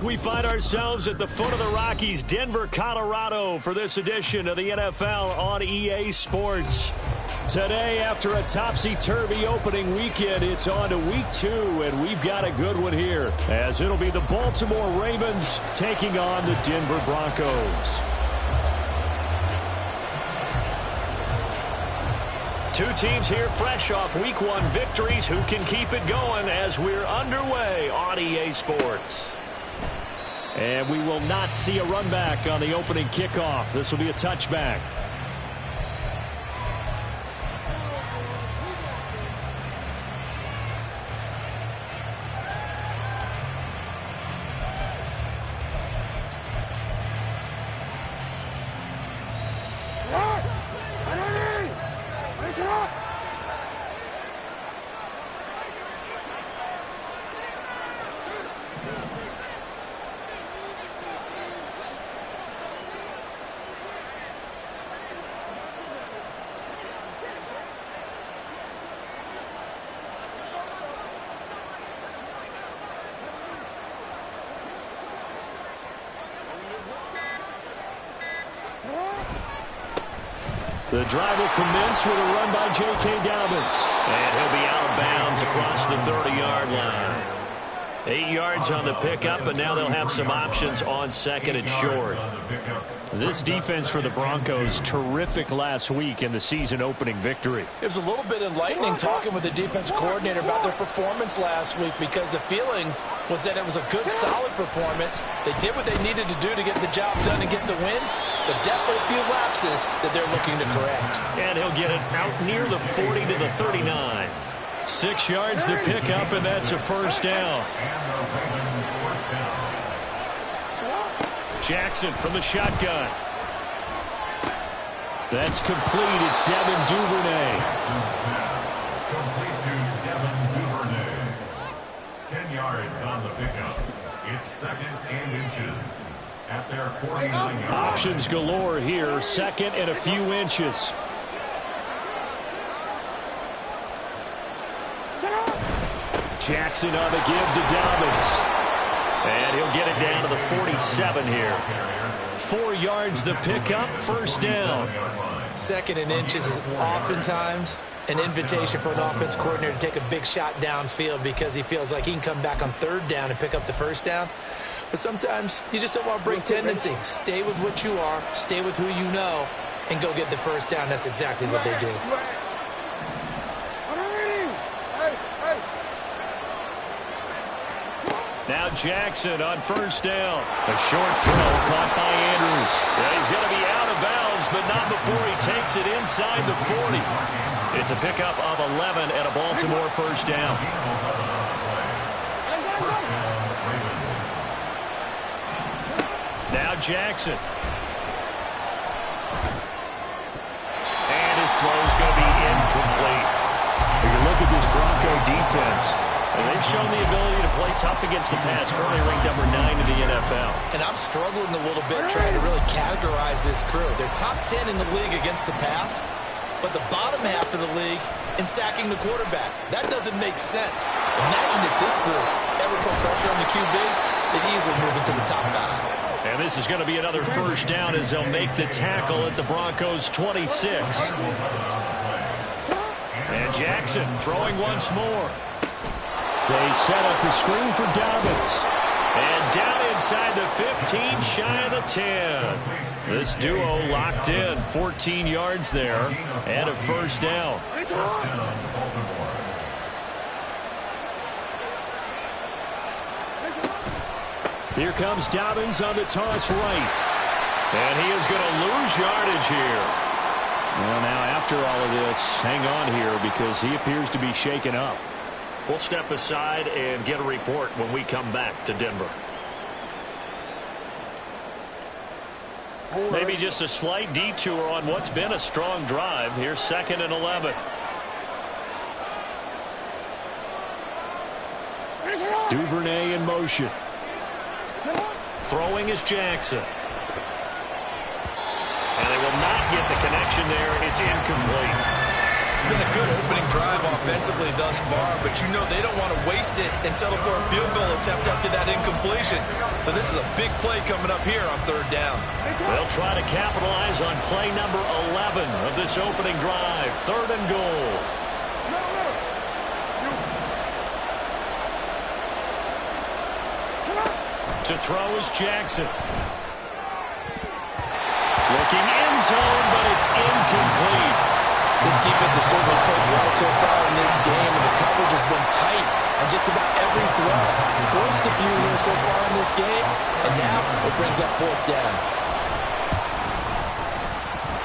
We find ourselves at the foot of the Rockies, Denver, Colorado, for this edition of the NFL on EA Sports. Today, after a topsy-turvy opening weekend, it's on to week 2, and we've got a good one here, as it'll be the Baltimore Ravens taking on the Denver Broncos. Two teams here fresh off week 1 victories. Who can keep it going as we're underway on EA Sports? And we will not see a run back on the opening kickoff. This will be a touchback. The drive will commence with a run by J.K. Dobbins. And he'll be out of bounds across the 30-yard line. 8 yards on the pickup, and now they'll have some options on second and short. This defense for the Broncos, terrific last week in the season-opening victory. It was a little bit enlightening talking with the defense coordinator about their performance last week, because the feeling was that it was a good, solid performance. They did what they needed to do to get the job done and get the win, but definitely a few lapses that they're looking to correct. And he'll get it out near the 40 to the 39. 6 yards the pickup, and that's a first down. Jackson from the shotgun. That's complete. It's Devin Duvernay. Complete to Devin Duvernay. 10 yards on the pickup. It's second and inches at their 49 yards. Options galore here. Second and a few inches. Jackson on the give to Dobbins. And he'll get it down to the 47 here. 4 yards the pickup, first down. Second and inches is oftentimes an invitation for an offense coordinator to take a big shot downfield because he feels like he can come back on third down and pick up the first down. But sometimes you just don't want to break tendency. Stay with what you are, stay with who you know, and go get the first down. That's exactly what they did. Now Jackson on first down. A short throw caught by Andrews. Yeah, he's going to be out of bounds, but not before he takes it inside the 40. It's a pickup of 11 and a Baltimore first down. Now Jackson. And his throw's going to be incomplete. If you look at this Bronco defense, and they've shown the ability to play tough against the pass, currently ranked number 9 in the NFL. And I'm struggling a little bit trying to really categorize this crew. They're top 10 in the league against the pass, but the bottom half of the league in sacking the quarterback. That doesn't make sense. Imagine if this group ever put pressure on the QB, they'd easily move into the top 5. And this is going to be another first down as they'll make the tackle at the Broncos' 26. And Jackson throwing once more. They set up the screen for Dobbins. And down inside the 15, shy of the 10. This duo locked in, 14 yards there, and a first down. Here comes Dobbins on the toss right. And he is going to lose yardage here. Well, now after all of this, hang on here because he appears to be shaken up. We'll step aside and get a report when we come back to Denver. Maybe just a slight detour on what's been a strong drive. Here's second and 11. Duvernay in motion. Throwing is Jackson. And they will not get the connection there. It's incomplete. It's been a good opening drive offensively thus far, but you know they don't want to waste it and settle for a field goal attempt after that incompletion. So this is a big play coming up here on third down. They'll try to capitalize on play number 11 of this opening drive. Third and goal. To throw is Jackson. Looking end zone, but it's incomplete. This defense has certainly played well so far in this game, and the coverage has been tight on just about every throw. Forced a few here so far in this game, and now it brings up fourth down.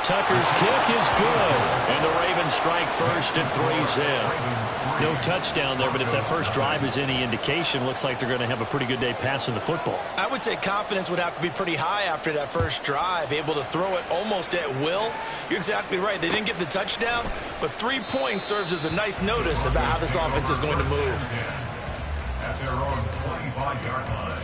Tucker's kick is good, and the Ravens strike first at 3-0. No touchdown there, but if that first drive is any indication, looks like they're going to have a pretty good day passing the football. I would say confidence would have to be pretty high after that first drive, able to throw it almost at will. You're exactly right. They didn't get the touchdown, but 3 points serves as a nice notice about how this offense is going to move. At their own 25-yard line.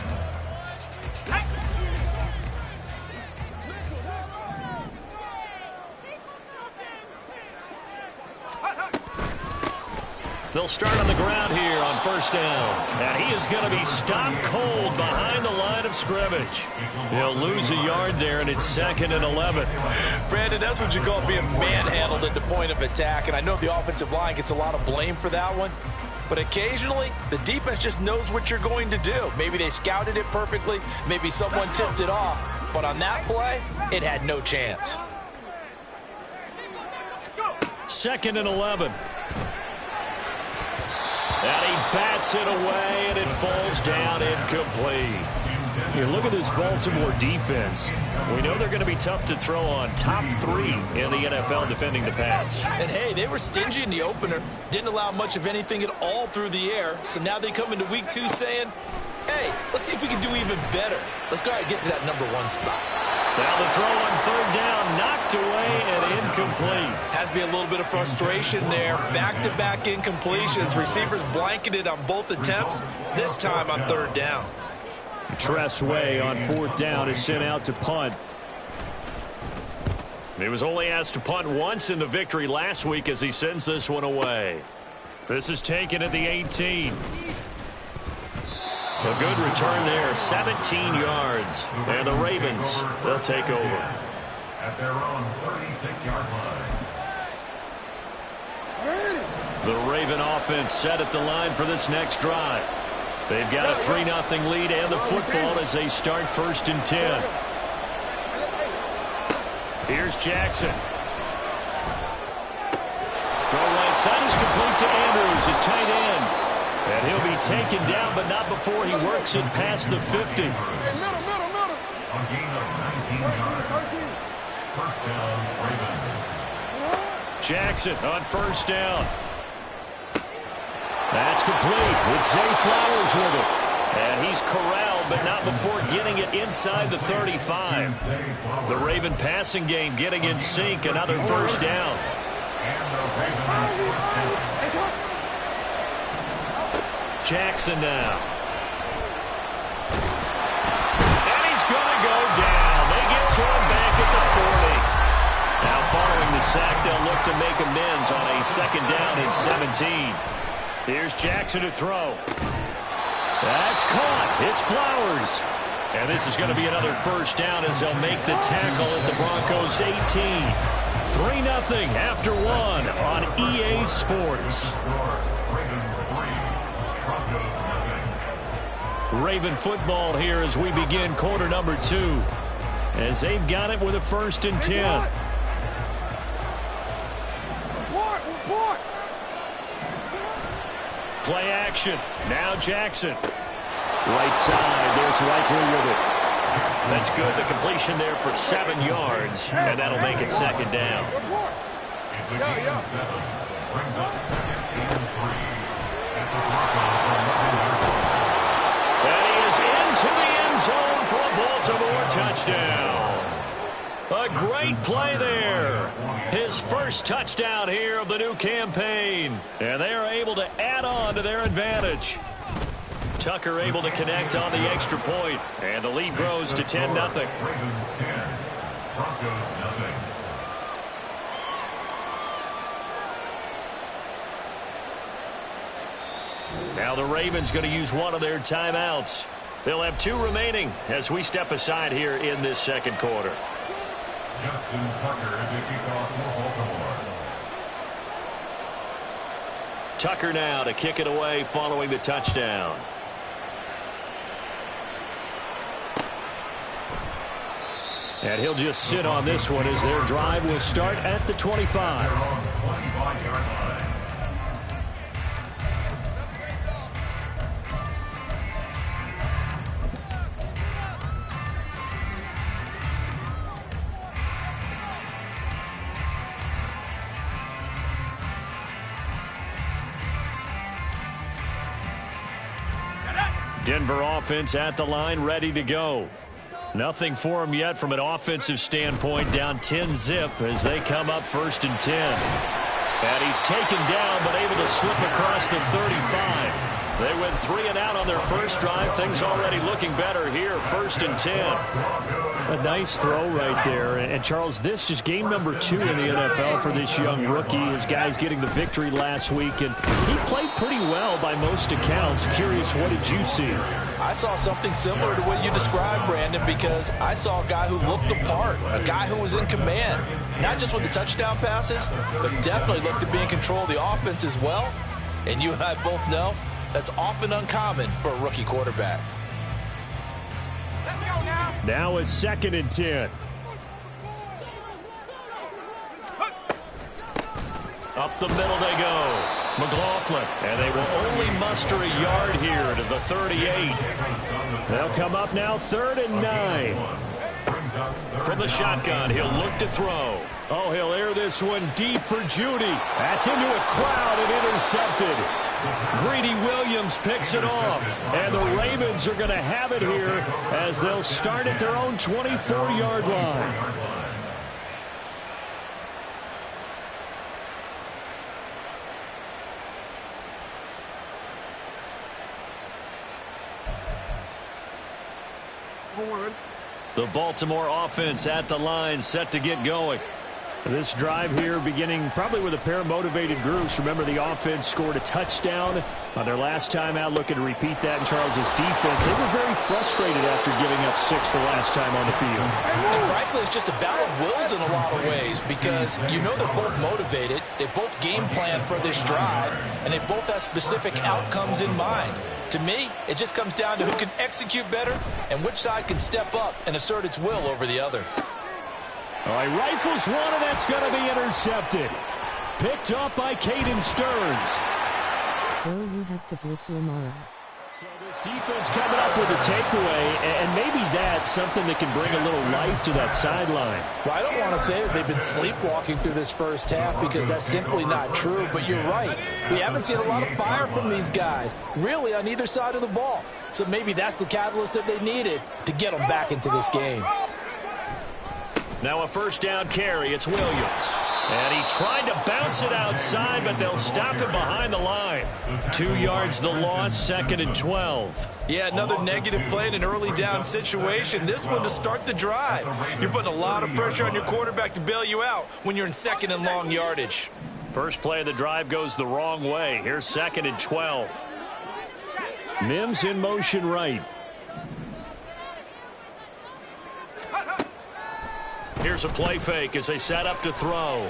They'll start on the ground here on first down. And he is going to be stopped cold behind the line of scrimmage. He'll lose a yard there, and it's 2nd and 11. Brandon, that's what you call being manhandled at the point of attack. And I know the offensive line gets a lot of blame for that one. But occasionally, the defense just knows what you're going to do. Maybe they scouted it perfectly. Maybe someone tipped it off. But on that play, it had no chance. 2nd and 11. And he bats it away, and it falls down incomplete. Here, look at this Baltimore defense. We know they're going to be tough to throw on. Top 3 in the NFL defending the pass. And, hey, they were stingy in the opener. Didn't allow much of anything at all through the air. So now they come into week 2 saying, hey, let's see if we can do even better. Let's go ahead and get to that number 1 spot. Now the throw on third down, knocked away and incomplete. Has to be a little bit of frustration there. Back-to-back incompletions. Receivers blanketed on both attempts, this time on third down. Tressway on fourth down is sent out to punt. He was only asked to punt once in the victory last week as he sends this one away. This is taken at the 18. A good return there, 17 yards. And the Ravens, they'll take over. At their own 36-yard line. The Raven offense set at the line for this next drive. They've got a 3-0 lead and the football as they start 1st and 10. Here's Jackson. Throw right side is complete to Andrews, his tight end. And he'll be taken down, but not before he works it past the 50. A gain of 19 yards. First down, Ravens. Jackson on first down. That's complete with Zay Flowers with it. And he's corralled, but not before getting it inside the 35. The Raven passing game getting in sync, another first down. And the Ravens Jackson now. And he's going to go down. They get to him back at the 40. Now following the sack, they'll look to make amends on a 2nd down and 17. Here's Jackson to throw. That's caught. It's Flowers. And this is going to be another first down as they'll make the tackle at the Broncos 18. 3-0 after 1 on EA Sports. Raven football here as we begin quarter number 2. As they've got it with a 1st and 10. Play action. Now Jackson. Right side. There's Likely with it. That's good. The completion there for 7 yards. And that'll make it 2nd down. It's a gain of 7. Brings up 2nd and 3. At the Broncos are looking their And he is into the end zone for a Baltimore touchdown. A great play there. His first touchdown here of the new campaign. And they are able to add on to their advantage. Tucker able to connect on the extra point. And the lead grows to 10-0. Ravens 10. Broncos 0. Now the Ravens going to use one of their timeouts. They'll have 2 remaining as we step aside here in this second quarter. Justin Tucker to kick off for Baltimore. Tucker now to kick it away following the touchdown. And he'll just sit on this one as their drive will start at the 25. They're on the 25-yard line. Denver offense at the line, ready to go. Nothing for him yet from an offensive standpoint, down 10-zip as they come up 1st and 10. And he's taken down but able to slip across the 35. They went 3 and out on their first drive. Things already looking better here, 1st and 10. A nice throw right there. And Charles, this is game number 2 in the NFL for this young rookie. His guys getting the victory last week, and he played pretty well by most accounts. Curious, what did you see? I saw something similar to what you described, Brandon, because I saw a guy who looked the part, a guy who was in command, not just with the touchdown passes, but definitely looked to be in control of the offense as well. And you and I both know that's often uncommon for a rookie quarterback. Now is 2nd and 10. Up the middle they go. McLaughlin. And they will only muster a yard here to the 38. They'll come up now 3rd and 9. From the shotgun, he'll look to throw. Oh, he'll air this one deep for Judy. That's into a crowd and intercepted. Greedy Williams picks it off. And the Ravens are going to have it here as they'll start at their own 24-yard line. The Baltimore offense at the line, set to get going. This drive here beginning probably with a pair of motivated groups. Remember, the offense scored a touchdown on their last time out, looking to repeat that in Charles's defense. They were very frustrated after giving up 6 the last time on the field. And frankly, it's just a battle of wills in a lot of ways because you know they're both motivated. They both game plan for this drive, and they both have specific outcomes in mind. To me, it just comes down to who can execute better and which side can step up and assert its will over the other. All right, rifles one, and that's going to be intercepted. Picked up by Caden Stearns. Or you have to blitz Lamar. So this defense coming up with a takeaway, and maybe that's something that can bring a little life to that sideline. Well, I don't want to say that they've been sleepwalking through this first half because that's simply not true, but you're right. We haven't seen a lot of fire from these guys, really on either side of the ball. So maybe that's the catalyst that they needed to get them back into this game. Now a first down carry. It's Williams. And he tried to bounce it outside, but they'll stop him behind the line. 2 yards the loss, 2nd and 12. Yeah, another negative play in an early down situation. This one to start the drive. You're putting a lot of pressure on your quarterback to bail you out when you're in 2nd and long yardage. First play of the drive goes the wrong way. Here's 2nd and 12. Mims in motion right. Here's a play fake as they set up to throw.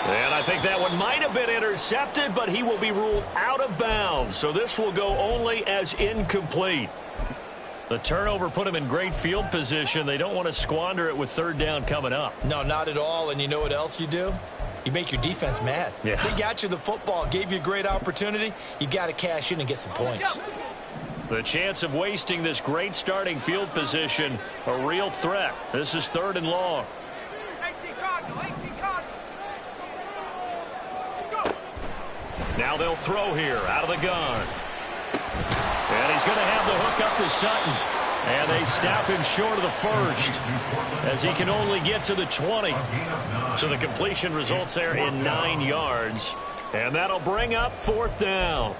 And I think that one might have been intercepted, but he will be ruled out of bounds. So this will go only as incomplete. The turnover put him in great field position. They don't want to squander it with 3rd down coming up. No, not at all. And you know what else you do? You make your defense mad. Yeah. They got you the football, gave you a great opportunity. You got to cash in and get some points. The chance of wasting this great starting field position, a real threat. This is 3rd and long. Now they'll throw here out of the gun. And he's going to have the hook up to Sutton. And they stop him short of the first as he can only get to the 20. So the completion results there in 9 yards. And that'll bring up 4th down.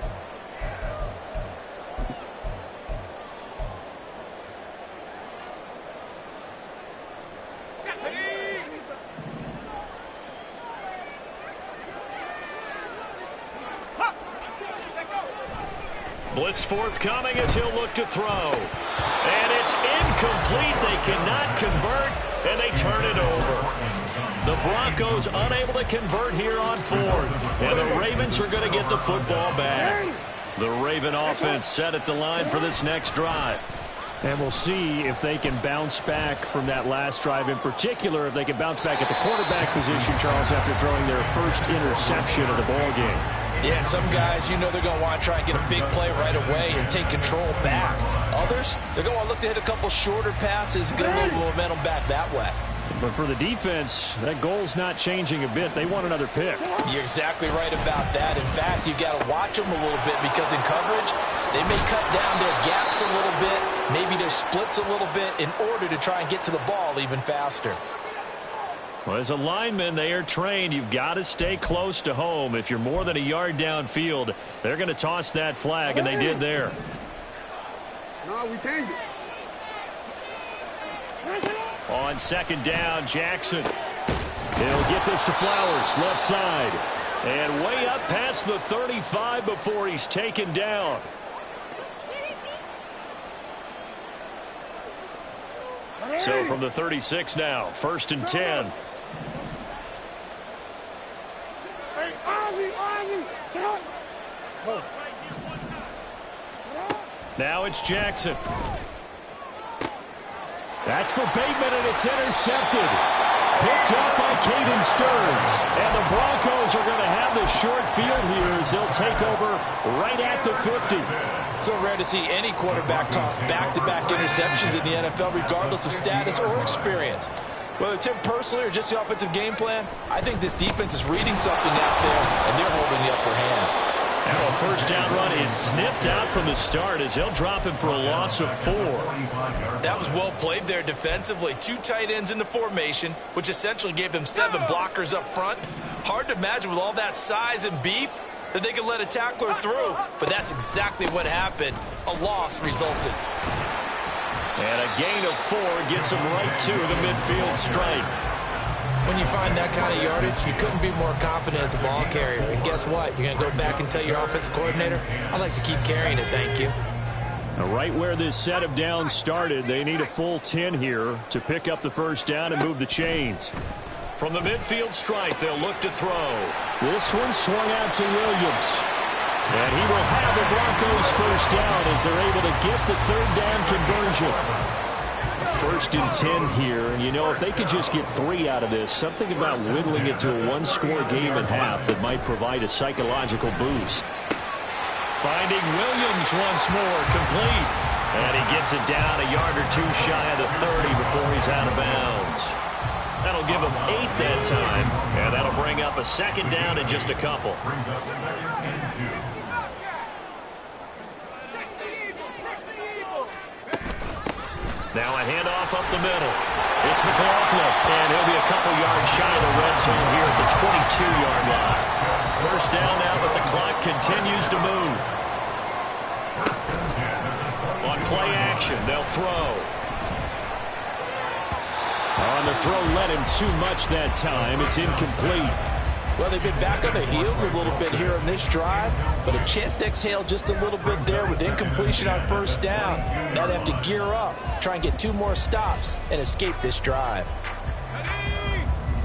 Blitz forthcoming as he'll look to throw. And it's incomplete. They cannot convert, and they turn it over. The Broncos unable to convert here on fourth. And the Ravens are going to get the football back. The Raven offense set at the line for this next drive. And we'll see if they can bounce back from that last drive. In particular, if they can bounce back at the quarterback position, Charles, after throwing their first interception of the ball game. Yeah, and some guys, you know they're going to want to try and get a big play right away and take control back. Others, they're going to want to look to hit a couple shorter passes and get a little momentum back that way. But for the defense, that goal's not changing a bit. They want another pick. You're exactly right about that. In fact, you've got to watch them a little bit because in coverage, they may cut down their gaps a little bit, maybe their splits a little bit in order to try and get to the ball even faster. Well, as a lineman, they are trained. You've got to stay close to home. If you're more than a yard downfield, they're going to toss that flag, and they did there. No, we changed it. On second down, Jackson. He'll get this to Flowers, left side. And way up past the 35 before he's taken down. So from the 36 now, 1st and 10. Now it's Jackson. That's for Bateman, and it's intercepted. Picked up by Caden Stearns. And the Broncos are going to have the short field here as they'll take over right at the 50. So rare to see any quarterback toss back-to-back interceptions in the NFL, regardless of status or experience. Whether it's him personally or just the offensive game plan, I think this defense is reading something out there, and they're holding the upper hand. Now a first down run is sniffed out from the start as they'll drop him for a loss of 4. That was well played there defensively. 2 tight ends in the formation, which essentially gave them 7 blockers up front. Hard to imagine with all that size and beef that they could let a tackler through, but that's exactly what happened. A loss resulted. And a gain of 4 gets him right to the midfield stripe. When you find that kind of yardage, you couldn't be more confident as a ball carrier. And guess what? You're going to go back and tell your offensive coordinator, I'd like to keep carrying it, thank you. Now, right where this set of downs started, they need a full 10 here to pick up the first down and move the chains. From the midfield stripe, they'll look to throw. This one swung out to Williams. And he will have the Broncos first down as they're able to get the 3rd down conversion. 1st and 10 here, and you know, if they could just get 3 out of this, something about whittling it to a 1-score game at half that might provide a psychological boost. Finding Williams once more, complete. And he gets it down a yard or 2 shy of the 30 before he's out of bounds. That'll give him 8 that time, and that'll bring up a 2nd down in just a couple. Brings up 2nd and 2. Now a handoff up the middle. It's McLaughlin, and he'll be a couple yards shy of the red zone here at the 22-yard line. First down now, but the clock continues to move. On play action, they'll throw. On the throw, led him too much that time. It's incomplete. Well, they've been back on their heels a little bit here on this drive, but a chance to exhale just a little bit there with incompletion on first down. Now they have to gear up, try and get 2 more stops, and escape this drive.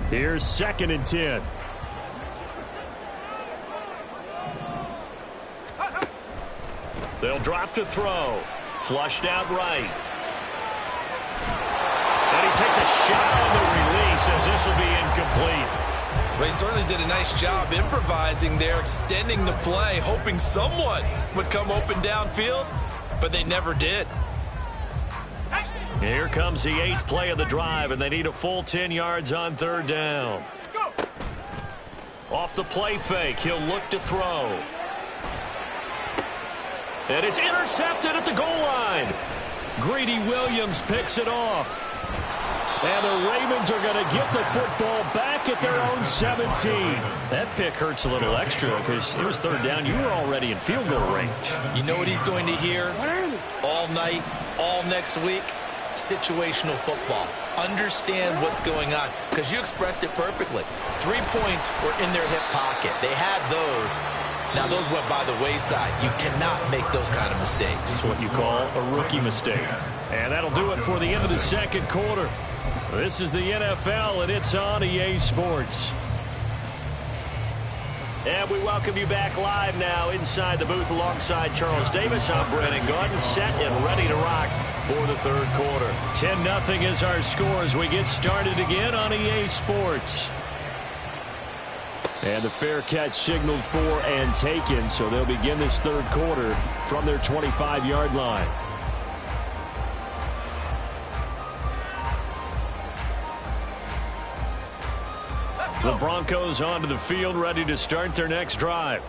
Here's 2nd and 10. They'll drop to throw. Flushed out right. And he takes a shot on the release as this will be incomplete. They certainly did a nice job improvising there, extending the play, hoping someone would come open downfield, but they never did. Here comes the 8th play of the drive, and they need a full 10 yards on 3rd down. Off the play fake, he'll look to throw. And it's intercepted at the goal line. Greedy Williams picks it off. And the Ravens are going to get the football back at their own 17. That pick hurts a little extra because it was 3rd down. You were already in field goal range. You know what he's going to hear all night, all next week? Situational football. Understand what's going on, because you expressed it perfectly. 3 points were in their hip pocket. They had those. Now, those went by the wayside. You cannot make those kind of mistakes. It's what you call a rookie mistake. And that'll do it for the end of the second quarter. This is the NFL, and it's on EA Sports. And we welcome you back live now inside the booth alongside Charles Davis. I'm Brandon Gaudin, set and ready to rock for the third quarter. 10-0 is our score as we get started again on EA Sports. And the fair catch signaled for and taken, so they'll begin this third quarter from their 25-yard line. The Broncos onto the field, ready to start their next drive.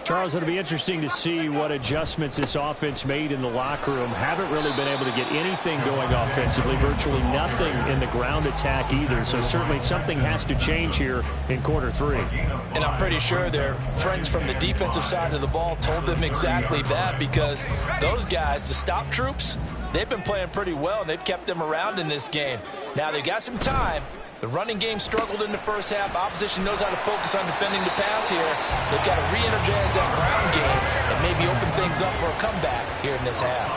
Charles, it'll be interesting to see what adjustments this offense made in the locker room. Haven't really been able to get anything going offensively, virtually nothing in the ground attack either. So certainly something has to change here in quarter three. And I'm pretty sure their friends from the defensive side of the ball told them exactly that, because those guys, the stop troops, they've been playing pretty well, and they've kept them around in this game. Now they got some time. The running game struggled in the first half. Opposition knows how to focus on defending the pass here. They've got to re-energize that ground game and maybe open things up for a comeback here in this half.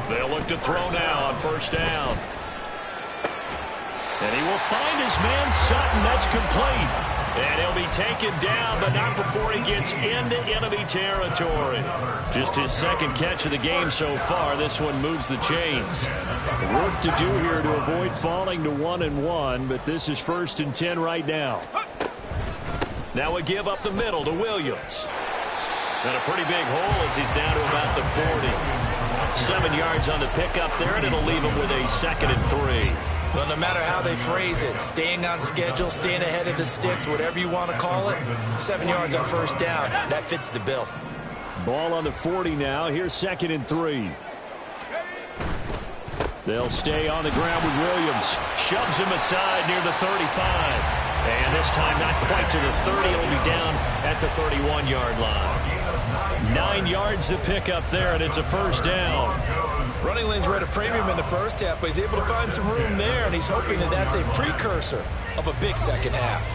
They'll look to throw now on first down. And he will find his man Sutton. That's complete. And he'll be taken down, but not before he gets into enemy territory. Just his second catch of the game so far. This one moves the chains. Work to do here to avoid falling to 1-1, but this is 1st and 10 right now. Now a give up the middle to Williams. And a pretty big hole as he's down to about the 40. 7 yards on the pickup there, and it'll leave him with a 2nd and 3. Well, no matter how they phrase it, staying on schedule, staying ahead of the sticks, whatever you want to call it, 7 yards on first down, that fits the bill. Ball on the 40 now. Here's 2nd and 3. They'll stay on the ground with Williams. Shoves him aside near the 35. And this time not quite to the 30. It'll be down at the 31-yard line. 9 yards to pick up there, and it's a first down. Running lanes were at a premium in the first half, but he's able to find some room there, and he's hoping that that's a precursor of a big second half.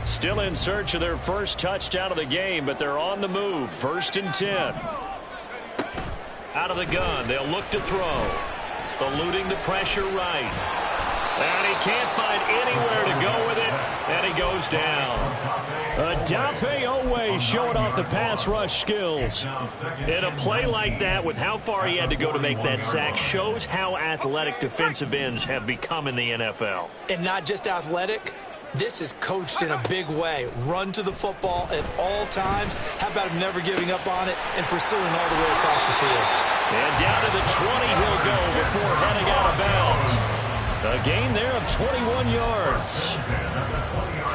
Still in search of their first touchdown of the game, but they're on the move. 1st and 10. Out of the gun, they'll look to throw. Eluding the pressure right. And he can't find anywhere to go with it, and he goes down. Odafe Oweh showing off the pass rush skills. In a play like that, with how far he had to go to make that sack, shows how athletic defensive ends have become in the NFL. And not just athletic. This is coached in a big way. Run to the football at all times. How about him never giving up on it and pursuing all the way across the field? And down to the 20 he'll go before heading out of bounds. A gain there of 21 yards.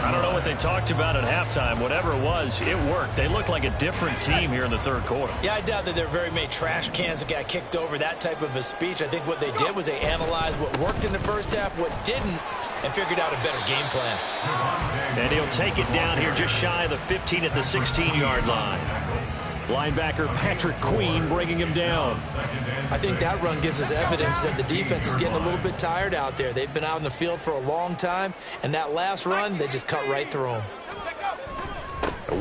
I don't know what they talked about at halftime. Whatever it was, it worked. They look like a different team here in the third quarter. Yeah, I doubt that there are very many trash cans that got kicked over, that type of a speech. I think what they did was they analyzed what worked in the first half, what didn't, and figured out a better game plan. And he'll take it down here just shy of the 15 at the 16-yard line. Linebacker Patrick Queen bringing him down. I think that run gives us evidence that the defense is getting a little bit tired out there. They've been out in the field for a long time, and that last run, they just cut right through them.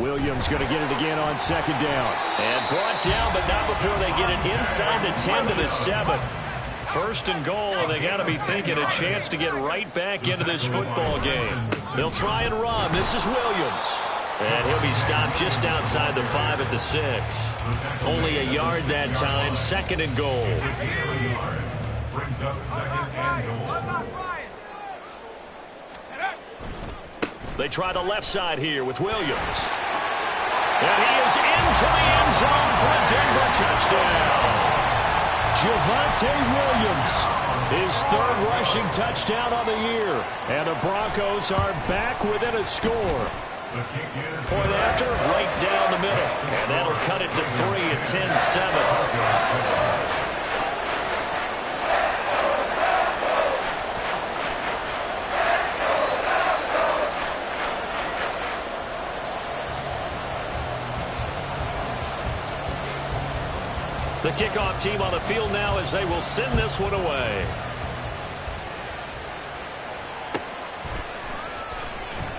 Williams going to get it again on 2nd down. And brought down, but not before they get it inside the 10 to the 7. 1st and goal, and they got to be thinking a chance to get right back into this football game. They'll try and run. This is Williams. And he'll be stopped just outside the 5 at the 6. Only a yard that time. 2nd and goal. Brings up 2nd and goal. They try the left side here with Williams. And he is into the end zone for a Denver touchdown. Javonte Williams, his 3rd rushing touchdown of the year. And the Broncos are back within a score. Point after, right down the middle. And that'll cut it to 3 at 10-7. The kickoff team on the field now as they will send this one away.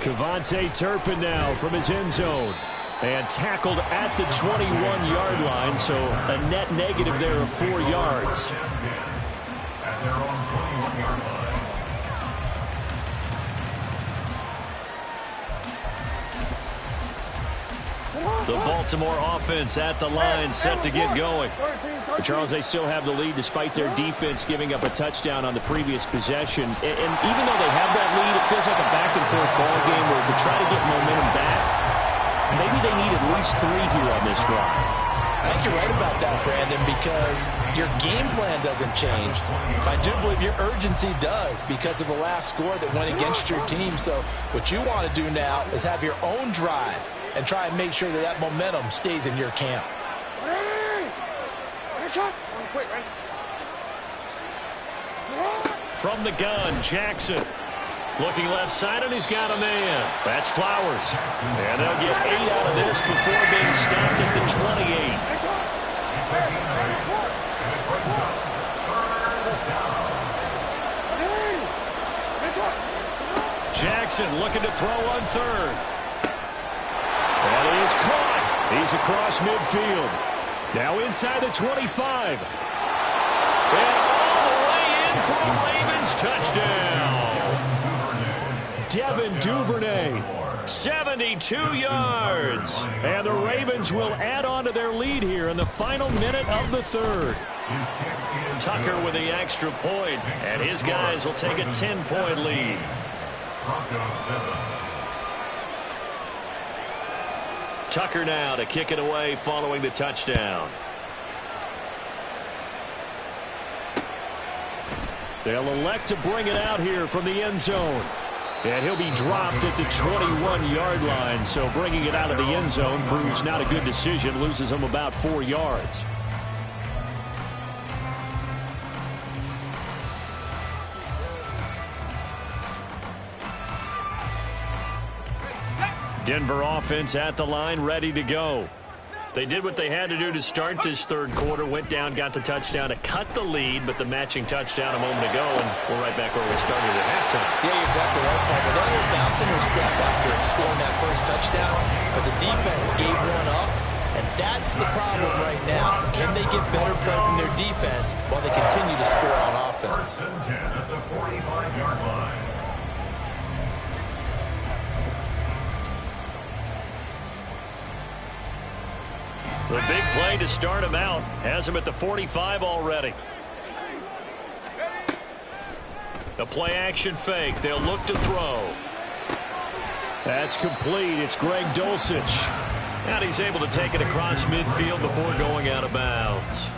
Kevontae Turpin now from his end zone. And tackled at the 21-yard line, so a net negative there of 4 yards. At their own 21-yard line. The Baltimore offense at the line, set to get going. But Charles, they still have the lead despite their defense giving up a touchdown on the previous possession. And even though they have that lead, it feels like a back-and-forth ball game where to try to get momentum back, maybe they need at least 3 here on this drive. I think you're right about that, Brandon, because your game plan doesn't change. I do believe your urgency does because of the last score that went against your team. So what you want to do now is have your own drive and try and make sure that that momentum stays in your camp. From the gun, Jackson. Looking left side, and he's got a man. That's Flowers. And they'll get 8 out of this before being stopped at the 28. Jackson looking to throw on third. And he is caught. He's across midfield. Now inside the 25. And all the way in for a Ravens touchdown. Devin Duvernay, 72 yards. And the Ravens will add on to their lead here in the final minute of the third. Tucker with the extra point, and his guys will take a 10-point lead. Tucker now to kick it away following the touchdown. They'll elect to bring it out here from the end zone. And he'll be dropped at the 21-yard line, so bringing it out of the end zone proves not a good decision, loses him about 4 yards. Denver offense at the line, ready to go. They did what they had to do to start this third quarter, went down, got the touchdown to cut the lead, but the matching touchdown a moment ago, and we're right back where we started at halftime. Yeah, you're exactly right, Paul. But they're bouncing their step after scoring that first touchdown, but the defense gave one up, and that's the problem right now. Can they get better play from their defense while they continue to score on offense? First and 10 at the 45-yard line. The big play to start him out has him at the 45 already. The play action fake. They'll look to throw. That's complete. It's Greg Dulcich. And he's able to take it across midfield before going out of bounds.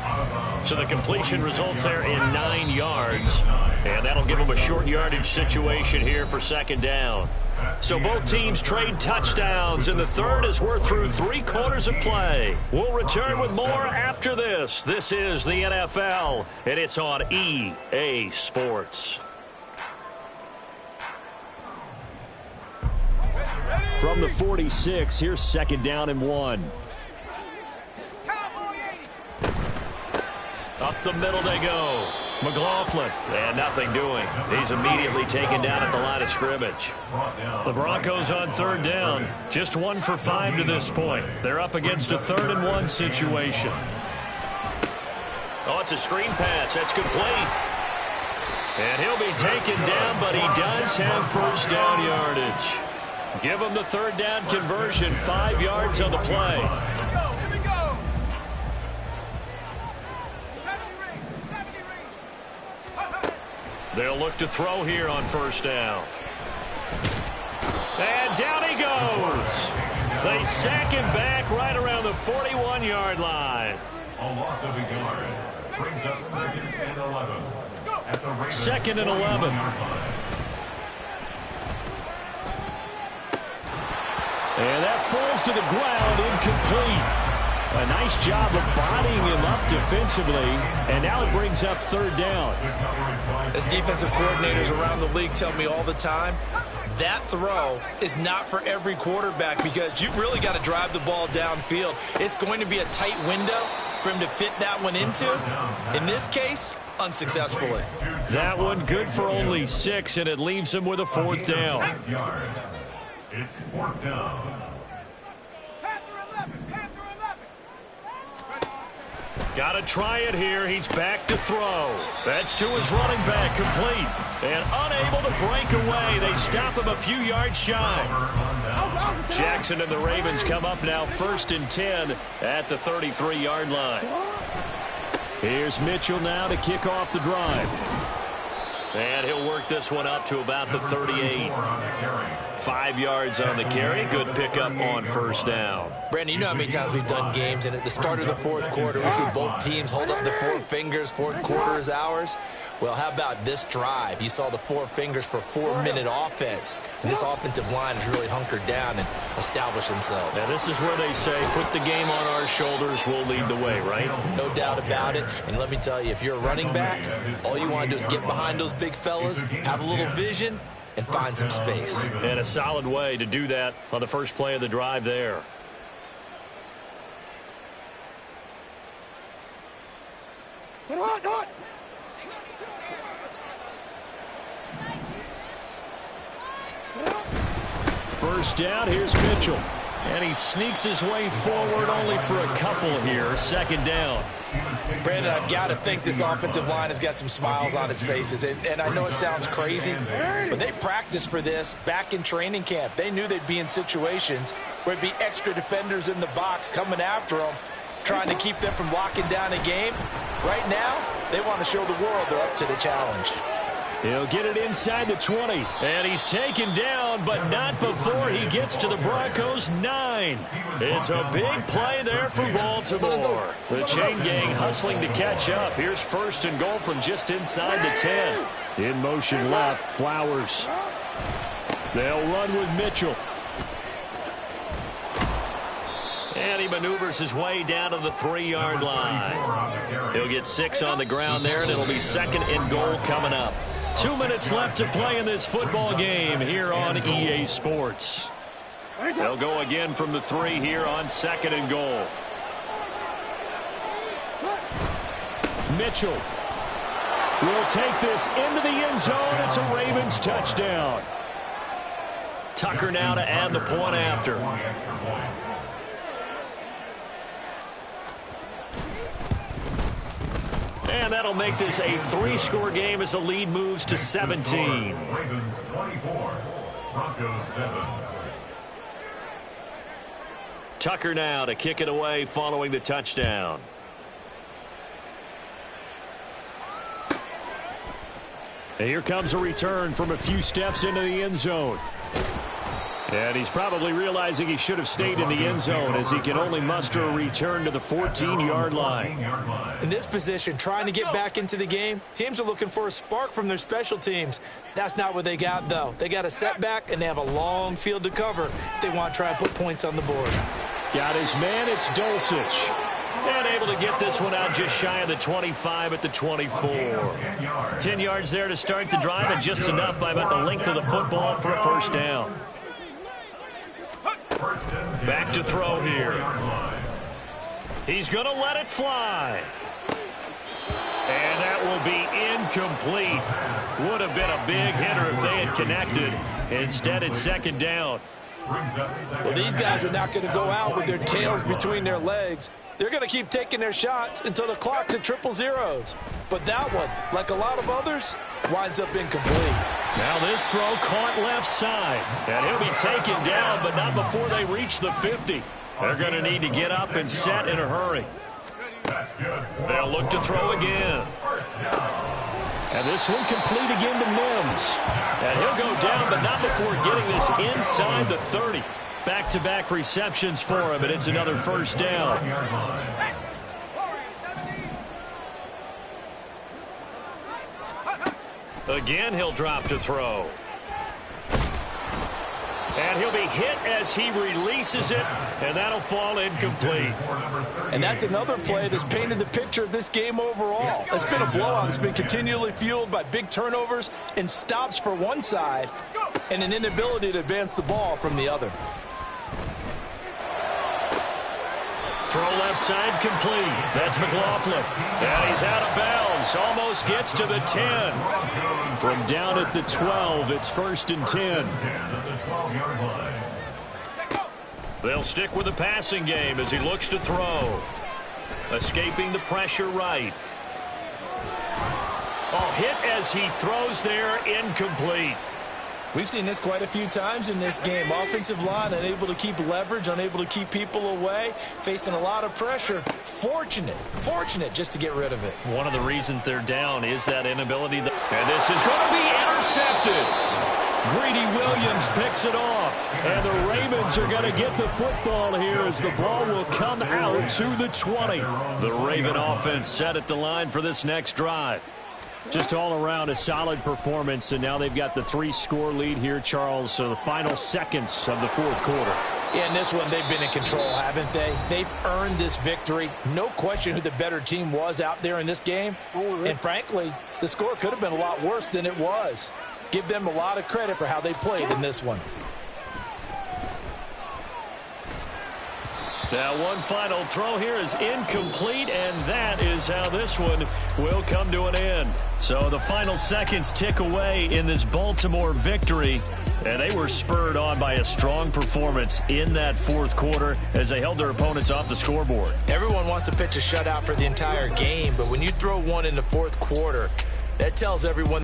So the completion results there in 9 yards. And that'll give him a short yardage situation here for second down. So both teams trade touchdowns in the third as we're through 3 quarters of play. We'll return with more after this. This is the NFL, and it's on EA Sports. From the 46, here's second down and 1. Up the middle they go. McLaughlin, and nothing doing. He's immediately taken down at the line of scrimmage. The Broncos on third down. Just 1 for 5 to this point. They're up against a 3rd and 1 situation. Oh, it's a screen pass. That's complete. And he'll be taken down, but he does have first down yardage. Give him the 3rd down conversion. 5 yards on the play. They'll look to throw here on first down. And down he goes. They sack him back right around the 41-yard line. A loss of a yard brings up 2nd and 11. At the Ravens 2nd and 11. And that falls to the ground, incomplete. A nice job of bodying him up defensively, and now it brings up 3rd down. As defensive coordinators around the league tell me all the time, that throw is not for every quarterback because you've really got to drive the ball downfield. It's going to be a tight window for him to fit that one into. In this case, unsuccessfully. That one good for only 6, and it leaves him with a 4th down. It's 4th down. Got to try it here. He's back to throw. That's to his running back, complete. And unable to break away. They stop him a few yards shy. Jackson and the Ravens come up now 1st and 10 at the 33-yard line. Here's Mitchell now to kick off the drive. And he'll work this one up to about the 38. 5 yards on the carry. Good pickup on 1st down. Brandon, you know how many times we've done games, and at the start of the 4th quarter, we see both teams hold up the 4 fingers, 4th quarter is ours. Well, how about this drive? You saw the 4 fingers for 4-minute offense. And this offensive line has really hunkered down and established themselves. Now, this is where they say, put the game on our shoulders, we'll lead the way, right? No doubt about it. And let me tell you, if you're a running back, all you want to do is get behind those big fellas, have a little vision, and find some space. And a solid way to do that on the first play of the drive there. First down, here's Mitchell. And he sneaks his way forward only for a couple here. 2nd down. Brandon, I've got to think this offensive line has got some smiles on its faces. And I know it sounds crazy, but they practiced for this back in training camp. They knew they'd be in situations where it'd be extra defenders in the box coming after them, trying to keep them from locking down a game. Right now, they want to show the world they're up to the challenge. He'll get it inside the 20. And he's taken down, but not before he gets to the Broncos' 9. It's a big play there for Baltimore. The chain gang hustling to catch up. Here's 1st and goal from just inside the 10. In motion left, Flowers. They'll run with Mitchell. And he maneuvers his way down to the 3-yard line. He'll get 6 on the ground there, and it'll be 2nd and goal coming up. 2 minutes left to play in this football game here on EA Sports. They'll go again from the 3 here on 2nd and goal. Mitchell will take this into the end zone. It's a Ravens touchdown. Tucker now to add the point after. And that'll make this a 3-score game as the lead moves to 17. Ravens 24, Broncos 7. Tucker now to kick it away following the touchdown. And here comes a return from a few steps into the end zone. And he's probably realizing he should have stayed in the end zone as he can only muster a return to the 14-yard line. In this position, trying to get back into the game, teams are looking for a spark from their special teams. That's not what they got, though. They got a setback, and they have a long field to cover if they want to try and put points on the board. Got his man, it's Dulcich. And able to get this one out just shy of the 25 at the 24. 10 yards there to start the drive, and just enough by about the length of the football for a 1st down. Back to throw here. He's going to let it fly. And that will be incomplete. Would have been a big hitter if they had connected. Instead, it's 2nd down. Well, these guys are not going to go out with their tails between their legs. They're going to keep taking their shots until the clock's at 000. But that one, like a lot of others, winds up incomplete. Now this throw caught left side. And he'll be taken down, but not before they reach the 50. They're going to need to get up and set in a hurry. They'll look to throw again. And this one complete again to Mims. And he'll go down, but not before getting this inside the 30. Back-to-back receptions for him, and it's another 1st down. Again, he'll drop to throw. And he'll be hit as he releases it, and that'll fall incomplete. And that's another play that's painted the picture of this game overall. It's been a blowout. It's been continually fueled by big turnovers and stops for one side and an inability to advance the ball from the other. Throw left side complete. That's McLaughlin. And he's out of bounds. Almost gets to the 10. From down at the 12, it's 1st and 10. They'll stick with the passing game as he looks to throw. Escaping the pressure right. Oh, hit as he throws there, incomplete. We've seen this quite a few times in this game. Offensive line unable to keep leverage, unable to keep people away, facing a lot of pressure. Fortunate just to get rid of it. One of the reasons they're down is that inability. And this is going to be intercepted. Greedy Williams picks it off. And the Ravens are going to get the football here as the ball will come out to the 20. The Raven offense set at the line for this next drive. Just all around a solid performance, and now they've got the 3-score lead here, Charles. So the final seconds of the 4th quarter. Yeah, in this one, they've been in control, haven't they? They've earned this victory. No question who the better team was out there in this game. And frankly, the score could have been a lot worse than it was. Give them a lot of credit for how they played in this one. Now one final throw here is incomplete, and that is how this one will come to an end. So the final seconds tick away in this Baltimore victory, and they were spurred on by a strong performance in that 4th quarter as they held their opponents off the scoreboard. Everyone wants to pitch a shutout for the entire game, but when you throw one in the 4th quarter, that tells everyone